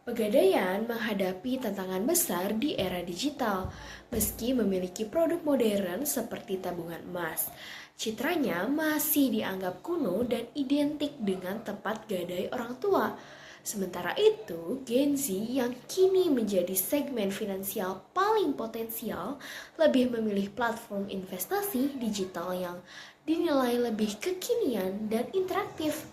Pegadaian menghadapi tantangan besar di era digital, meski memiliki produk modern seperti tabungan emas. Citranya masih dianggap kuno dan identik dengan tempat gadai orang tua. Sementara itu, Gen Z yang kini menjadi segmen finansial paling potensial lebih memilih platform investasi digital yang dinilai lebih kekinian dan interaktif.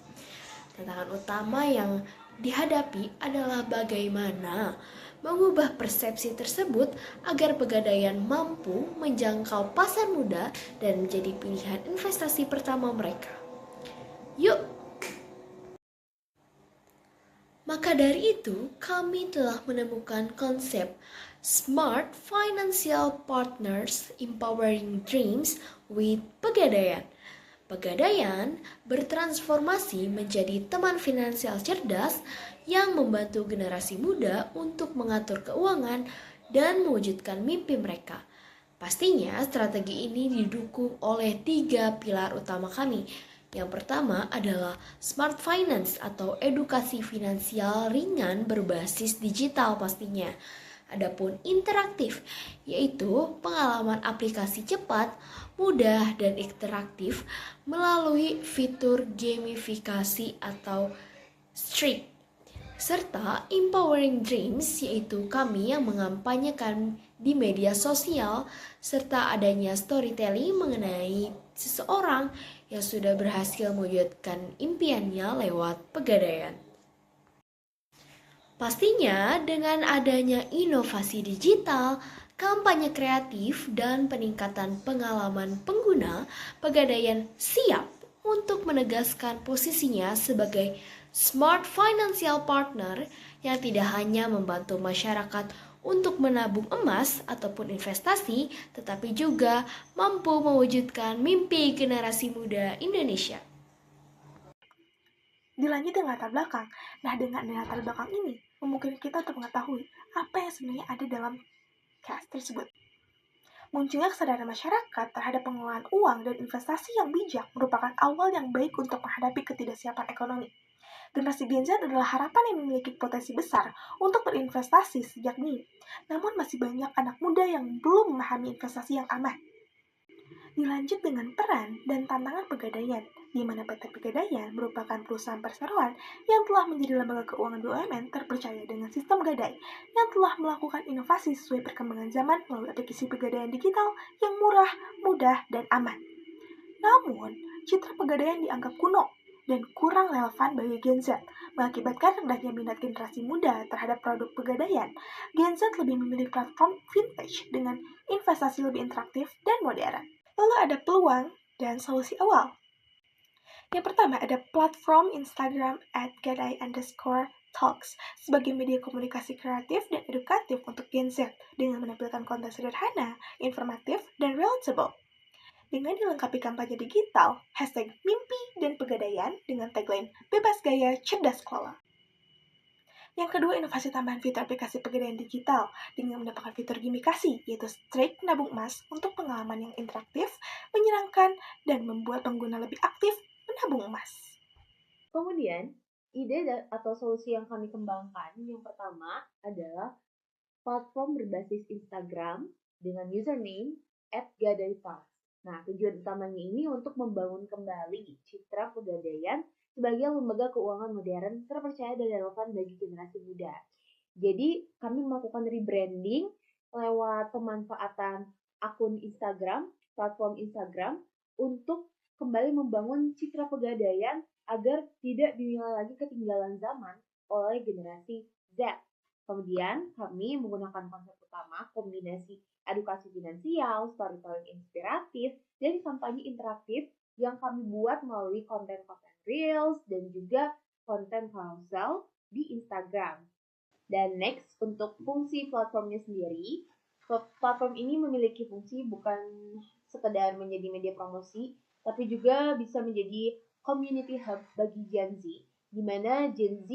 Tantangan utama yang dihadapi adalah bagaimana mengubah persepsi tersebut agar Pegadaian mampu menjangkau pasar muda dan menjadi pilihan investasi pertama mereka. Yuk, maka dari itu kami telah menemukan konsep Smart Financial Partners Empowering Dreams with Pegadaian. Pegadaian bertransformasi menjadi teman finansial cerdas yang membantu generasi muda untuk mengatur keuangan dan mewujudkan mimpi mereka. Pastinya strategi ini didukung oleh 3 pilar utama kami. Yang pertama adalah Smart Finance atau edukasi finansial ringan berbasis digital pastinya. Adapun interaktif, yaitu pengalaman aplikasi cepat, mudah, dan interaktif melalui fitur gamifikasi atau streak. Serta Empowering Dreams, yaitu kami yang mengampanyekan di media sosial, serta adanya storytelling mengenai seseorang yang sudah berhasil mewujudkan impiannya lewat Pegadaian. Pastinya dengan adanya inovasi digital, kampanye kreatif, dan peningkatan pengalaman pengguna, Pegadaian siap untuk menegaskan posisinya sebagai smart financial partner yang tidak hanya membantu masyarakat untuk menabung emas ataupun investasi, tetapi juga mampu mewujudkan mimpi generasi muda Indonesia. Dilanjut dengan latar belakang. Nah, dengan latar belakang ini, memungkinkan kita untuk mengetahui apa yang sebenarnya ada dalam case tersebut. Munculnya kesadaran masyarakat terhadap pengelolaan uang dan investasi yang bijak merupakan awal yang baik untuk menghadapi ketidaksiapan ekonomi. Generasi Gen Z adalah harapan yang memiliki potensi besar untuk berinvestasi sejak dini. Namun masih banyak anak muda yang belum memahami investasi yang aman. Dilanjut dengan peran dan tantangan Pegadaian, di mana PT Pegadaian merupakan perusahaan perseroan yang telah menjadi lembaga keuangan BUMN terpercaya dengan sistem gadai yang telah melakukan inovasi sesuai perkembangan zaman melalui aplikasi Pegadaian digital yang murah, mudah, dan aman. Namun, citra Pegadaian dianggap kuno dan kurang relevan bagi Gen Z, mengakibatkan rendahnya minat generasi muda terhadap produk Pegadaian. Gen Z lebih memilih platform vintage dengan investasi lebih interaktif dan modern. Lalu ada peluang dan solusi awal. Yang pertama ada platform Instagram @gadai_talks sebagai media komunikasi kreatif dan edukatif untuk Gen Z dengan menampilkan konten sederhana, informatif, dan relatable. Dengan dilengkapi kampanye digital, hashtag mimpi dan pegadaian dengan tagline bebas gaya cerdas kelola. Yang kedua, inovasi tambahan fitur aplikasi Pegadaian digital dengan mendapatkan fitur gamifikasi, yaitu streak nabung emas untuk pengalaman yang interaktif, menyenangkan, dan membuat pengguna lebih aktif menabung emas. Kemudian, ide atau solusi yang kami kembangkan yang pertama adalah platform berbasis Instagram dengan username @gadaitas. Nah, tujuan utamanya ini untuk membangun kembali citra Pegadaian sebagai lembaga keuangan modern terpercaya dan relevan bagi generasi muda. Jadi, kami melakukan rebranding lewat pemanfaatan akun Instagram, platform Instagram, untuk kembali membangun citra Pegadaian agar tidak dinilai lagi ketinggalan zaman oleh generasi Z. Kemudian, kami menggunakan konsep utama kombinasi edukasi finansial, storytelling inspiratif, dan kampanye interaktif yang kami buat melalui konten-konten Reels dan juga konten carousel di Instagram. Dan next, untuk fungsi platformnya sendiri, platform ini memiliki fungsi bukan sekedar menjadi media promosi, tapi juga bisa menjadi community hub bagi Gen Z, di mana Gen Z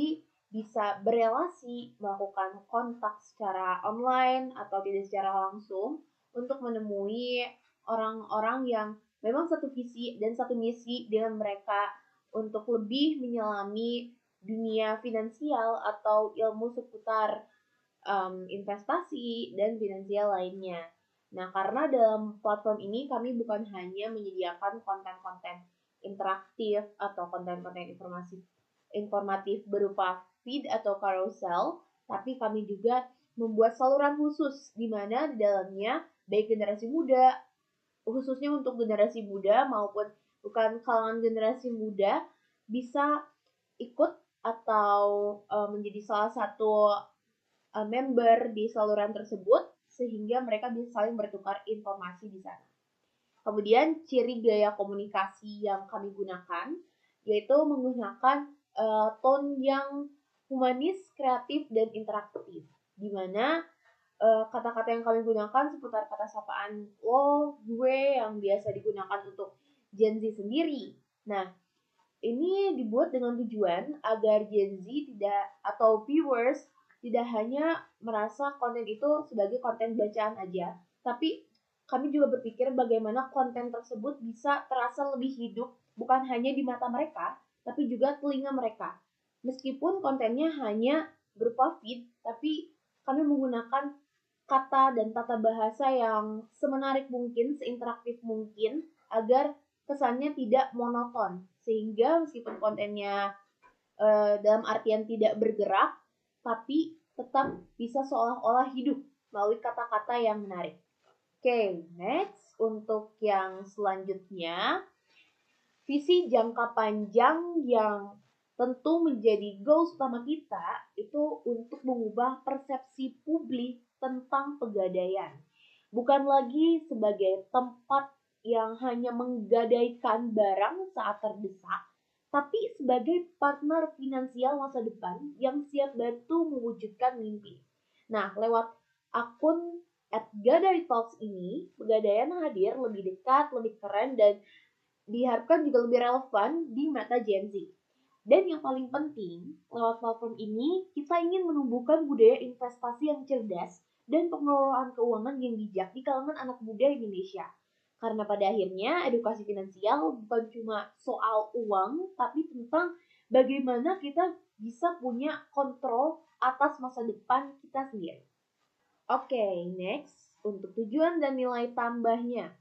bisa berelasi, melakukan kontak secara online atau tidak secara langsung untuk menemui orang-orang yang memang satu visi dan satu misi dengan mereka untuk lebih menyelami dunia finansial atau ilmu seputar investasi dan finansial lainnya. Nah, karena dalam platform ini kami bukan hanya menyediakan konten-konten interaktif atau konten-konten informatif berupa feed atau carousel, tapi kami juga membuat saluran khusus di mana di dalamnya baik generasi muda, khususnya untuk generasi muda maupun bukan kalangan generasi muda bisa ikut atau menjadi salah satu member di saluran tersebut sehingga mereka bisa saling bertukar informasi di sana. Kemudian ciri gaya komunikasi yang kami gunakan yaitu menggunakan tone yang humanis, kreatif, dan interaktif. Di mana kata-kata yang kami gunakan seputar kata sapaan lo, gue yang biasa digunakan untuk Gen Z sendiri. Nah, ini dibuat dengan tujuan agar Gen Z tidak atau viewers tidak hanya merasa konten itu sebagai konten bacaan aja, tapi kami juga berpikir bagaimana konten tersebut bisa terasa lebih hidup, bukan hanya di mata mereka, tapi juga telinga mereka. Meskipun kontennya hanya berupa feed, tapi kami menggunakan kata dan tata bahasa yang semenarik mungkin, seinteraktif mungkin, agar kesannya tidak monoton. Sehingga meskipun kontennya dalam artian tidak bergerak, tapi tetap bisa seolah-olah hidup melalui kata-kata yang menarik. Oke, next untuk yang selanjutnya, visi jangka panjang yang tentu menjadi goals utama kita itu untuk mengubah persepsi publik tentang pegadaian. Bukan lagi sebagai tempat yang hanya menggadaikan barang saat terdesak, tapi sebagai partner finansial masa depan yang siap bantu mewujudkan mimpi. Nah, lewat akun @gadaitalks ini, pegadaian hadir lebih dekat, lebih keren, dan diharapkan juga lebih relevan di mata Gen Z. Dan yang paling penting, lewat platform ini, kita ingin menumbuhkan budaya investasi yang cerdas dan pengelolaan keuangan yang bijak di kalangan anak muda Indonesia. Karena pada akhirnya, edukasi finansial bukan cuma soal uang, tapi tentang bagaimana kita bisa punya kontrol atas masa depan kita sendiri. Oke, next. Untuk tujuan dan nilai tambahnya.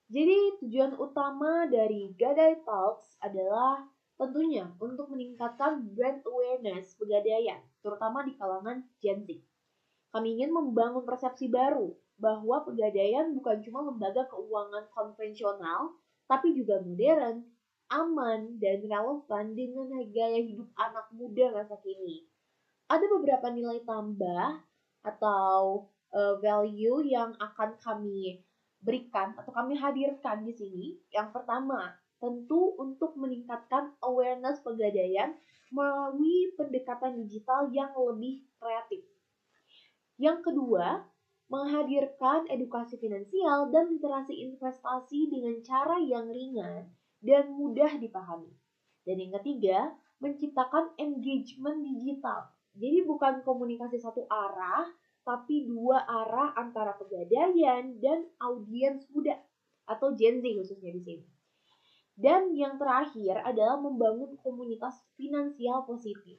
Jadi tujuan utama dari Gadai Talks adalah tentunya untuk meningkatkan brand awareness pegadaian, terutama di kalangan Gen Z. Kami ingin membangun persepsi baru bahwa pegadaian bukan cuma lembaga keuangan konvensional, tapi juga modern, aman, dan relevan dengan gaya hidup anak muda masa kini. Ada beberapa nilai tambah atau value yang akan kami berikan atau kami hadirkan di sini. Yang pertama, tentu untuk meningkatkan awareness pegadaian melalui pendekatan digital yang lebih kreatif. Yang kedua, menghadirkan edukasi finansial dan literasi investasi dengan cara yang ringan dan mudah dipahami. Dan yang ketiga, menciptakan engagement digital. Jadi bukan komunikasi satu arah, tapi dua arah antara pegadaian dan audiens muda atau Gen Z khususnya di sini. Dan yang terakhir adalah membangun komunitas finansial positif,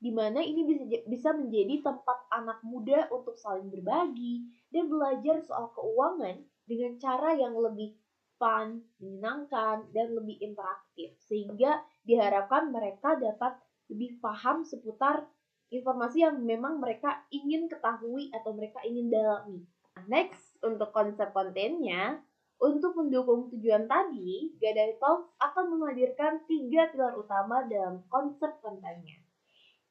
di mana ini bisa menjadi tempat anak muda untuk saling berbagi dan belajar soal keuangan dengan cara yang lebih fun, menyenangkan, dan lebih interaktif. Sehingga diharapkan mereka dapat lebih paham seputar informasi yang memang mereka ingin ketahui atau mereka ingin dalami. Next, untuk konsep kontennya, untuk mendukung tujuan tadi, Gadai Talks akan menghadirkan 3 pilar utama dalam konsep kontennya.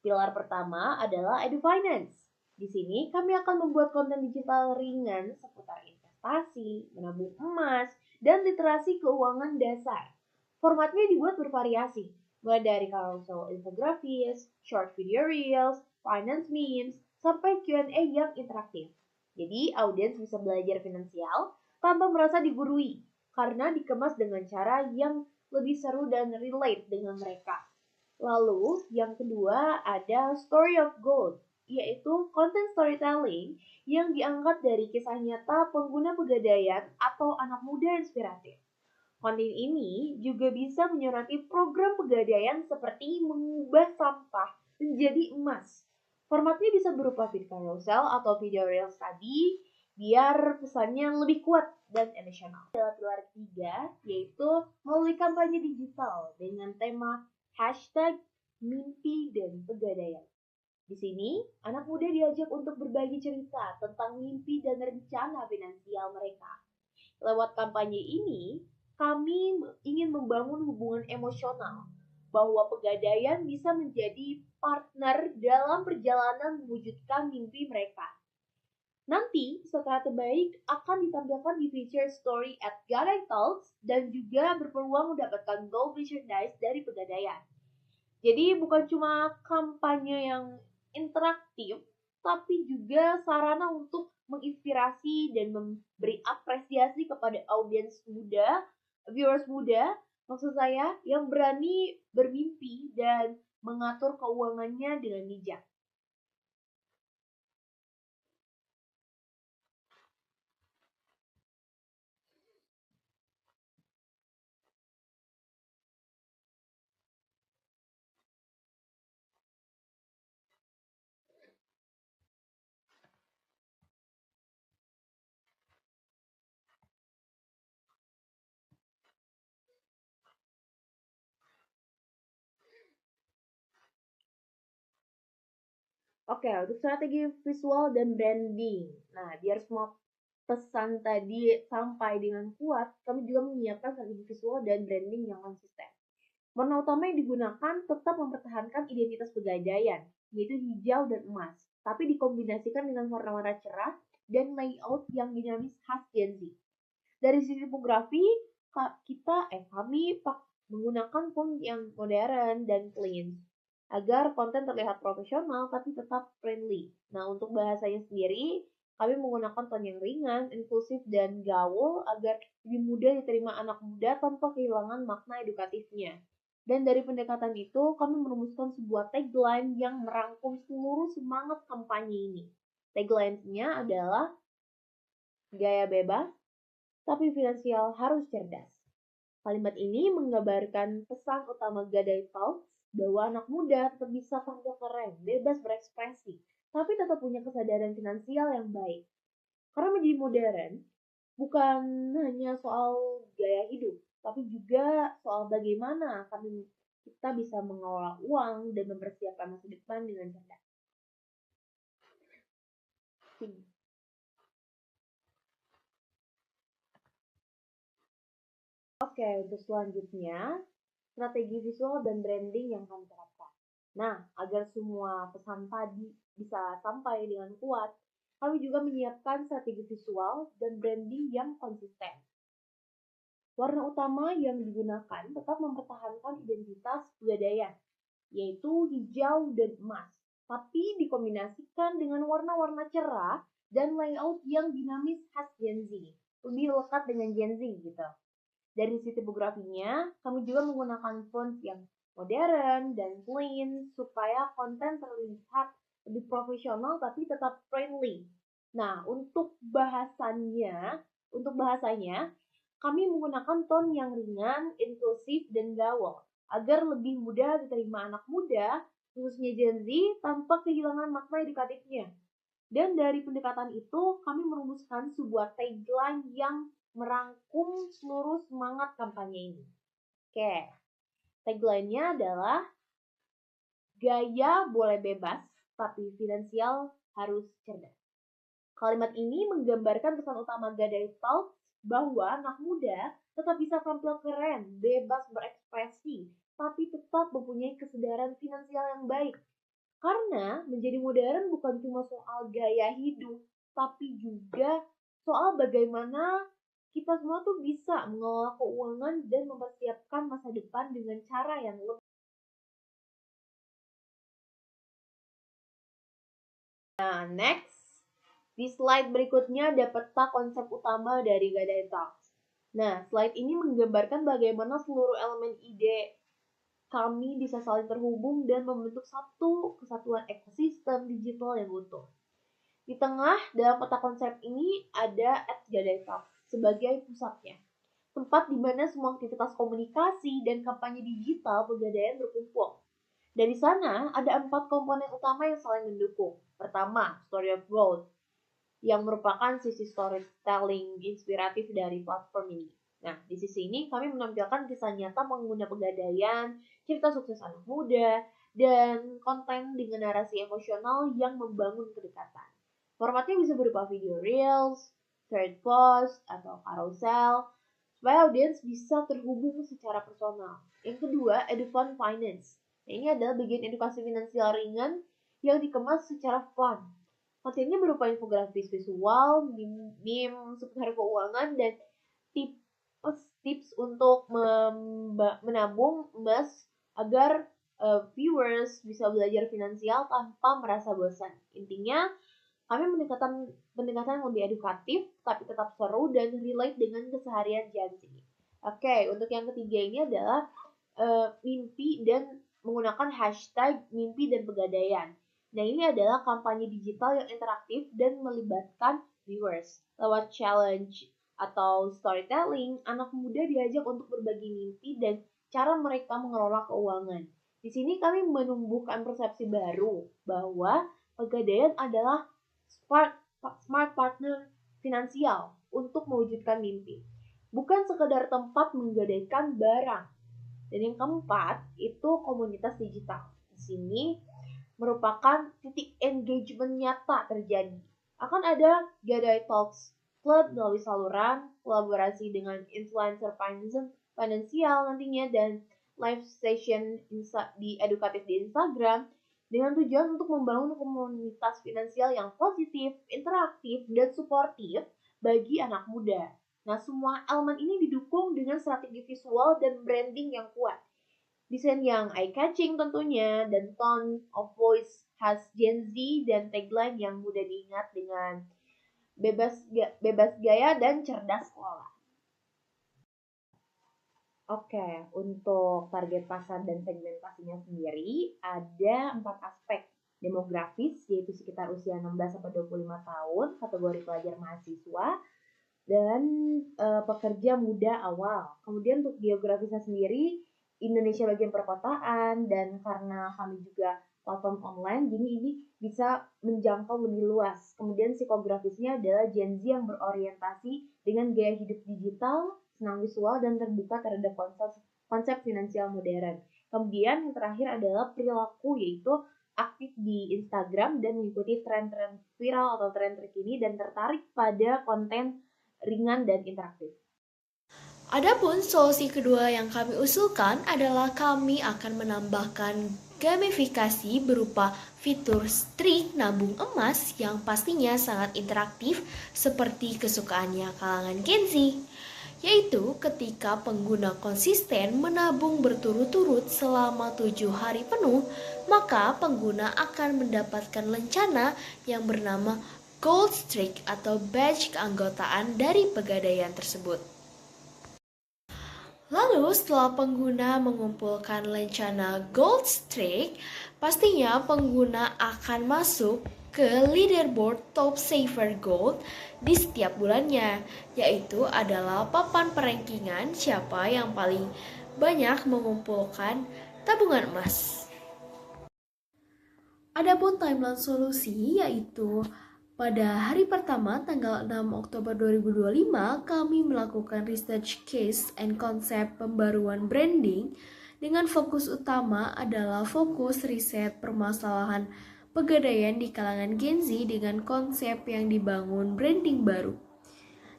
Pilar pertama adalah EduFinance. Di sini kami akan membuat konten digital ringan seputar investasi, menabung emas, dan literasi keuangan dasar. Formatnya dibuat bervariasi, mulai dari carousel infografis, short video reels, finance memes, sampai Q&A yang interaktif. Jadi audiens bisa belajar finansial tanpa merasa digurui, karena dikemas dengan cara yang lebih seru dan relate dengan mereka. Lalu, yang kedua ada Story of Gold, yaitu konten storytelling yang diangkat dari kisah nyata pengguna pegadaian atau anak muda inspiratif. Konten ini juga bisa menyoroti program pegadaian seperti mengubah sampah menjadi emas. Formatnya bisa berupa feed carousel atau video reels tadi, biar pesannya lebih kuat dan emosional. Adalah pilar ketiga, yaitu melalui kampanye digital dengan tema hashtag mimpi dan pegadaian. Di sini, anak muda diajak untuk berbagi cerita tentang mimpi dan rencana finansial mereka. Lewat kampanye ini, kami ingin membangun hubungan emosional bahwa pegadaian bisa menjadi partner dalam perjalanan mewujudkan mimpi mereka. Nanti, setelah terbaik akan ditampilkan di feature story at Gadai Talks dan juga berpeluang mendapatkan gold merchandise dari pegadaian. Jadi bukan cuma kampanye yang interaktif, tapi juga sarana untuk menginspirasi dan memberi apresiasi kepada audiens muda, viewers muda, maksud saya yang berani bermimpi dan mengatur keuangannya dengan bijak. Oke, untuk strategi visual dan branding. Nah, biar semua pesan tadi sampai dengan kuat, kami juga menyiapkan strategi visual dan branding yang konsisten. Warna utama yang digunakan tetap mempertahankan identitas pegadaian, yaitu hijau dan emas, tapi dikombinasikan dengan warna-warna cerah dan layout yang dinamis khas Gen Z. Dari sisi tipografi, kami menggunakan font yang modern dan clean, agar konten terlihat profesional tapi tetap friendly. Nah, untuk bahasanya sendiri, kami menggunakan tone yang ringan, inklusif, dan gaul agar lebih mudah diterima anak muda tanpa kehilangan makna edukatifnya. Dan dari pendekatan itu, kami merumuskan sebuah tagline yang merangkum seluruh semangat kampanye ini. Tagline-nya adalah gaya bebas, tapi finansial harus cerdas. Kalimat ini menggambarkan pesan utama Gadai Talks bahwa anak muda tetap bisa tampil keren, bebas berekspresi, tapi tetap punya kesadaran finansial yang baik. Karena menjadi modern bukan hanya soal gaya hidup, tapi juga soal bagaimana kita bisa mengelola uang dan mempersiapkan masa depan dengan cerdas. Oke, untuk selanjutnya, strategi visual dan branding yang kami terapkan. Nah, agar semua pesan tadi bisa sampai dengan kuat, kami juga menyiapkan strategi visual dan branding yang konsisten. Warna utama yang digunakan tetap mempertahankan identitas pegadaian, yaitu hijau dan emas, tapi dikombinasikan dengan warna-warna cerah dan layout yang dinamis khas Gen Z, lebih lekat dengan Gen Z gitu. Dari sisi tipografinya, kami juga menggunakan font yang modern dan clean supaya konten terlihat lebih profesional tapi tetap friendly. Nah, untuk bahasanya, kami menggunakan tone yang ringan, inklusif, dan gaul agar lebih mudah diterima anak muda, khususnya Gen Z, tanpa kehilangan makna edukatifnya. Dan dari pendekatan itu, kami merumuskan sebuah tagline yang merangkum seluruh semangat kampanye ini. Oke, tagline-nya adalah gaya boleh bebas, tapi finansial harus cerdas. Kalimat ini menggambarkan pesan utama Gadai Talks bahwa anak muda tetap bisa tampil keren, bebas berekspresi, tapi tetap mempunyai kesadaran finansial yang baik. Karena menjadi modern bukan cuma soal gaya hidup, tapi juga soal bagaimana kita semua tuh bisa mengelola keuangan dan mempersiapkan masa depan dengan cara yang lebih. Nah, next. Di slide berikutnya ada peta konsep utama dari Gadai Talks. Nah, slide ini menggambarkan bagaimana seluruh elemen ide kami bisa saling terhubung dan membentuk satu kesatuan ekosistem digital yang utuh. Di tengah dalam peta konsep ini ada @Gadai Talks sebagai pusatnya. tempat di mana semua aktivitas komunikasi dan kampanye digital pegadaian berkumpul. Dari sana, ada 4 komponen utama yang saling mendukung. Pertama, Story of Growth, yang merupakan sisi storytelling inspiratif dari platform ini. Nah, di sisi ini kami menampilkan kisah nyata pengguna pegadaian, cerita sukses anak muda, dan konten dengan narasi emosional yang membangun kedekatan. Formatnya bisa berupa video reels, thread post, atau carousel, supaya audiens bisa terhubung secara personal. Yang kedua, Edufun Finance. Nah, ini adalah bagian edukasi finansial ringan yang dikemas secara fun. Kontennya berupa infografis visual, meme seputar keuangan, dan tips untuk menabung emas agar viewers bisa belajar finansial tanpa merasa bosan. Intinya, kami pendekatan yang lebih edukatif, tapi tetap seru dan relate dengan keseharian Gen Z. Oke, untuk yang ketiga ini adalah mimpi dan menggunakan hashtag mimpi dan pegadaian. Nah, ini adalah kampanye digital yang interaktif dan melibatkan viewers. Lewat challenge atau storytelling, anak muda diajak untuk berbagi mimpi dan cara mereka mengelola keuangan. Di sini kami menumbuhkan persepsi baru bahwa pegadaian adalah smart partner finansial untuk mewujudkan mimpi. Bukan sekedar tempat menggadaikan barang. Dan yang keempat, itu komunitas digital. Di sini merupakan titik engagement nyata terjadi. Akan ada Gadai Talks Club melalui saluran, kolaborasi dengan influencer finansial nantinya, dan live session di edukatif di Instagram dengan tujuan untuk membangun komunitas finansial yang positif, interaktif, dan suportif bagi anak muda. Nah, semua elemen ini didukung dengan strategi visual dan branding yang kuat. Desain yang eye-catching tentunya, dan tone of voice khas Gen Z, dan tagline yang mudah diingat dengan bebas gaya dan cerdas kelola. Oke, untuk target pasar dan segmentasinya sendiri ada 4 aspek. Demografis, yaitu sekitar usia 16-25 tahun, kategori pelajar mahasiswa, dan pekerja muda awal. Kemudian untuk geografisnya sendiri, Indonesia bagian perkotaan, dan karena kami juga platform online, jadi ini bisa menjangkau lebih luas. Kemudian psikografisnya adalah Gen Z yang berorientasi dengan gaya hidup digital, senang visual, dan terbuka terhadap konsep finansial modern. Kemudian yang terakhir adalah perilaku, yaitu aktif di Instagram dan mengikuti tren-tren viral atau tren terkini dan tertarik pada konten ringan dan interaktif. Adapun solusi kedua yang kami usulkan adalah kami akan menambahkan gamifikasi berupa fitur trik nabung emas yang pastinya sangat interaktif seperti kesukaannya kalangan Gen Z, yaitu ketika pengguna konsisten menabung berturut-turut selama 7 hari penuh, maka pengguna akan mendapatkan lencana yang bernama Gold Streak atau badge keanggotaan dari pegadaian tersebut. Lalu setelah pengguna mengumpulkan lencana Gold Streak, pastinya pengguna akan masuk ke leaderboard Top Saver Gold di setiap bulannya, yaitu adalah papan perankingan siapa yang paling banyak mengumpulkan tabungan emas. Adapun timeline solusi yaitu pada hari pertama tanggal 6 Oktober 2025 kami melakukan research case and konsep pembaruan branding dengan fokus utama adalah fokus riset permasalahan pegadaian di kalangan Gen Z dengan konsep yang dibangun branding baru.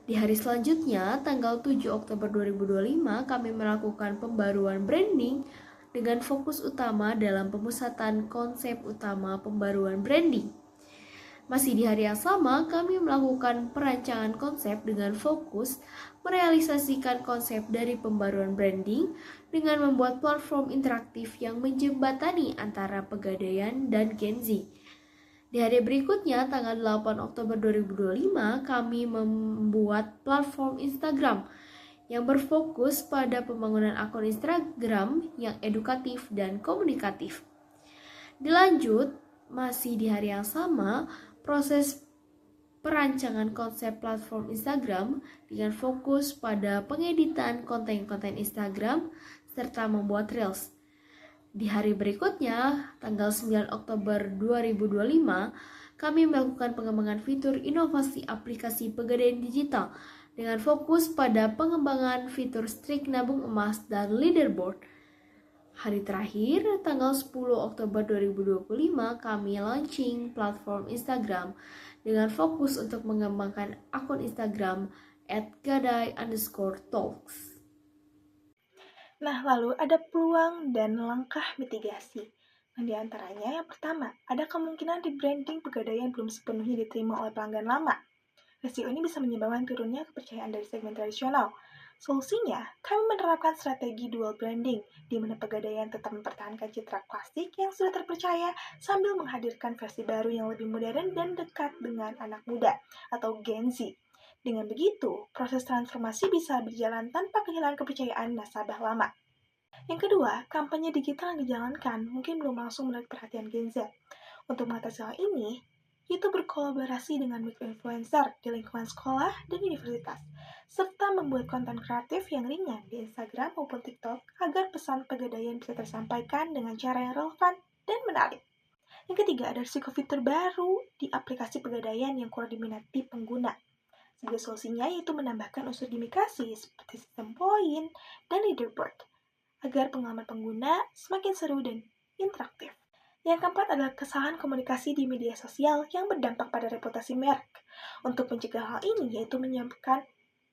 Di hari selanjutnya, tanggal 7 Oktober 2025, kami melakukan pembaruan branding dengan fokus utama dalam pemusatan konsep utama pembaruan branding. Masih di hari yang sama, kami melakukan perancangan konsep dengan fokus merealisasikan konsep dari pembaruan branding dengan membuat platform interaktif yang menjembatani antara pegadaian dan Gen Z. Di hari berikutnya, tanggal 8 Oktober 2025, kami membuat platform Instagram yang berfokus pada pembangunan akun Instagram yang edukatif dan komunikatif. Dilanjut, masih di hari yang sama, proses perancangan konsep platform Instagram dengan fokus pada pengeditan konten-konten Instagram serta membuat Reels. Di hari berikutnya, tanggal 9 Oktober 2025, kami melakukan pengembangan fitur inovasi aplikasi Pegadaian Digital dengan fokus pada pengembangan fitur strik nabung emas dan leaderboard. Hari terakhir, tanggal 10 Oktober 2025, kami launching platform Instagram dengan fokus untuk mengembangkan akun Instagram @gadai_talks. Nah, lalu ada peluang dan langkah mitigasi. Nah, di antaranya yang pertama, ada kemungkinan rebranding Pegadaian belum sepenuhnya diterima oleh pelanggan lama. Resiko ini bisa menyebabkan turunnya kepercayaan dari segmen tradisional. Solusinya, kami menerapkan strategi dual branding, di mana Pegadaian tetap mempertahankan citra klasik yang sudah terpercaya sambil menghadirkan versi baru yang lebih modern dan dekat dengan anak muda atau Gen Z. Dengan begitu, proses transformasi bisa berjalan tanpa kehilangan kepercayaan nasabah lama. Yang kedua, kampanye digital yang dijalankan mungkin belum langsung menarik perhatian Gen Z. Untuk mengatasi hal ini, itu berkolaborasi dengan micro-influencer di lingkungan sekolah dan universitas, serta membuat konten kreatif yang ringan di Instagram maupun TikTok agar pesan Pegadaian bisa tersampaikan dengan cara yang relevan dan menarik. Yang ketiga, ada risiko fitur baru di aplikasi Pegadaian yang kurang diminati pengguna. Sebagai solusinya yaitu menambahkan unsur gamifikasi seperti sistem poin dan leaderboard, agar pengalaman pengguna semakin seru dan interaktif. Yang keempat adalah kesalahan komunikasi di media sosial yang berdampak pada reputasi merek. Untuk mencegah hal ini, yaitu menyiapkan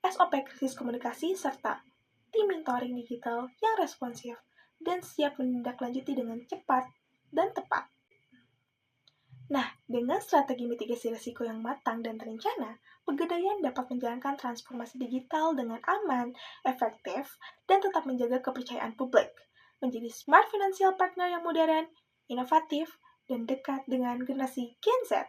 SOP krisis komunikasi serta tim mentoring digital yang responsif dan siap menindaklanjuti dengan cepat dan tepat. Nah, dengan strategi mitigasi risiko yang matang dan terencana, Pegadaian dapat menjalankan transformasi digital dengan aman, efektif, dan tetap menjaga kepercayaan publik. Menjadi smart financial partner yang modern, inovatif, dan dekat dengan generasi Gen Z.